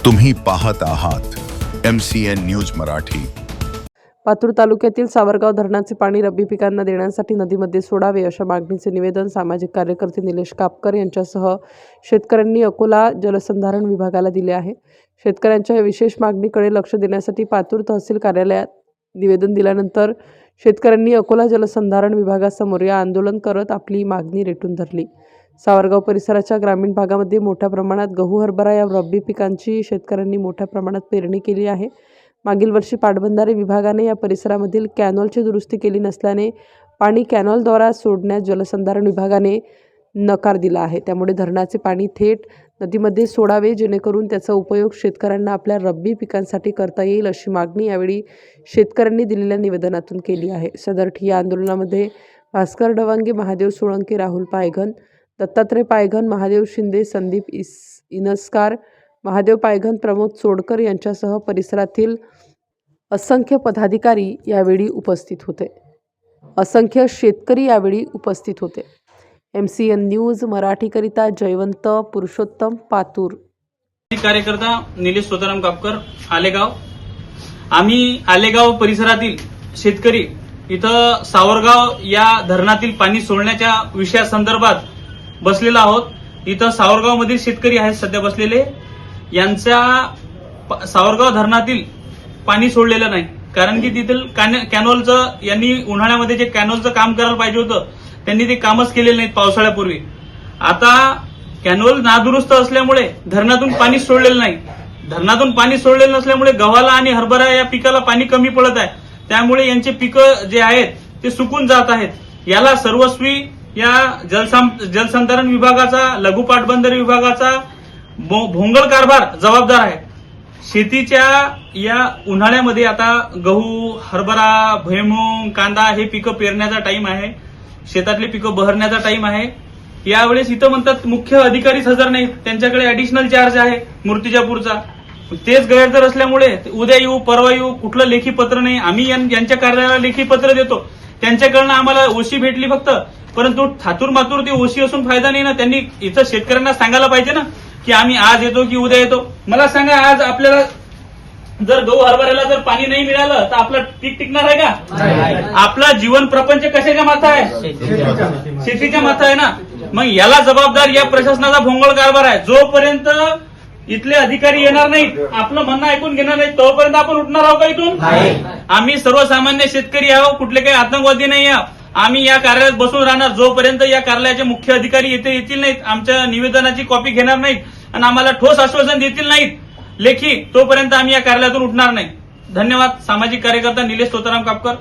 तुम्ही पाहत आहात MCN न्यूज मराठी। पातूर तालुक्यातील सावरगाव धरणाचे पाणी रब्बी पिकांना देण्यासाठी नदीमध्ये सोडावे अशा मागणीचे निवेदन सामाजिक कार्यकर्ते निलेश कापकर यांच्यासह शेतकऱ्यांनी अकोला जलसंधारण विभागाला दिले आहे। शेतकऱ्यांच्या या विशेष मागणीकडे लक्ष देण्यासाठी पातूर तहसील कार्यालयात निवेदन दिल्यानंतर शेतकऱ्यांनी अकोला जलसंधारण विभागासमोर या आंदोलन करत आपली मागणी रेटून धरली। सावरगाव परिसराच्या ग्रामीण भागामध्ये मोठ्या प्रमाणात गहू हरभरा या रब्बी पिकांची शेतकऱ्यांनी मोठ्या प्रमाणात पेरणी केली आहे। मागील वर्षी पाटबंधारे विभागाने या परिसरामधील कॅनॉलची दुरुस्ती केली नसल्याने पाणी कॅनॉलद्वारा सोडण्यास जलसंधारण विभागाने नकार दिला आहे। त्यामुळे धरणाचे पाणी थेट नदीमध्ये सोडावे जेणेकरून त्याचा उपयोग शेतकऱ्यांना आपल्या रब्बी पिकांसाठी करता येईल अशी मागणी यावेळी शेतकऱ्यांनी दिलेल्या निवेदनातून केली आहे। सदर ठिय्या आंदोलनामध्ये भास्कर डवांगे, महादेव सोळंके, राहुल पायघन, दत्तात्रय पायघन, महादेव शिंदे, संदीप इनस्कार, महादेव पायघन, प्रमोद सोडकर यांच्यासह परिसरातील असंख्य पदाधिकारी यावेळी उपस्थित होते। असंख्य शेतकरी यावेळी उपस्थित होते। MCN न्यूज मराठीकरिता जयवंत पुरुषोत्तम, पातूर। कार्यकर्ता निलेश सोताराम कापकर, आलेगाव। आम्ही आलेगाव परिसरातील शेतकरी इथं सावरगाव या धरणातील पाणी सोडण्याच्या विषयासंदर्भात बसलेलो आहोत। इथं सावरगाव मधील शेतकरी आहेत सध्या बसलेले, यांच्या सावरगाव धरणातील पाणी सोडलेलं नाही, कारण की तिथील कॅनॉलचं यांनी उन्हाळ्यामध्ये जे कॅनॉलचं काम करायला पाहिजे होतं त्यांनी ते कामच केलेलं नाही पावसाळ्यापूर्वी। आता कॅनॉल नादुरुस्त असल्यामुळे धरणातून पाणी सोडलेलं नाही। धरणातून पाणी सोडलेलं नसल्यामुळे गव्हाला आणि हरभरा या पिकाला पाणी कमी पडत आहे, त्यामुळे यांचे पिकं जे आहेत ते सुकून जात आहेत। याला सर्वस्वी या जलसंधारण विभागाचा, लघु पाटबंधारे विभागाचा भोंगळ कारभार जबाबदार आहे। शेतीच्या या उन्हाळ्यामध्ये आता गहू, हरभरा, भुईमूग, कांदा हे पिकं पेरण्याचा टाइम आहे, शेतातले पिकं बहरण्याचा टाइम आहे। यावेळेस इथं म्हणतात मुख्य अधिकारीच हजर नाहीत, त्यांच्याकडे ऍडिशनल चार्ज आहे मूर्तिजापूरचा। तेच गैरहजर असल्यामुळे उद्या येऊ परवा येऊ कुठलं लेखी पत्र नाही। आम्ही यांच्या कार्यालयाला लेखी पत्र देतो, त्यांच्याकडनं आम्हाला ओशी भेटली फक्त, परंतु थातूर मातूर ते ओशी असून फायदा नाही ना। त्यांनी इथं शेतकऱ्यांना सांगायला पाहिजे ना की आम्ही आज येतो की उद्या येतो। मला सांगा, आज आपल्याला जर गहू हरभऱ्याला जर पाणी नाही मिळालं तर आपलं पीक टिकणार आहे का? आपला जीवन प्रपंच कशाच्या माथा आहे? शेतीच्या माथा आहे ना। मग याला जबाबदार या प्रशासनाचा भोंगळ कारभार आहे। जोपर्यंत इथले अधिकारी येणार नाहीत, आपलं म्हणणं ऐकून घेणार नाहीत, तोपर्यंत आपण उठणार आहोत का इथून? आम्ही सर्वसामान्य शेतकरी आहोत, कुठले काही आतंकवादी नाही आहोत। आम्ही या कार्यालयात बसून राहणार जोपर्यंत या कार्यालयाचे मुख्य अधिकारी येतील नाहीत, आमच्या निवेदनाची कॉपी घेणार नाहीत आणि आम्हाला ठोस आश्वासन देतील नाहीत लेखी, तोपर्यंत आम्ही या कार्यालयातून उठणार नाही। धन्यवाद। सामाजिक कार्यकर्ता निलेश सोताराम कापकर।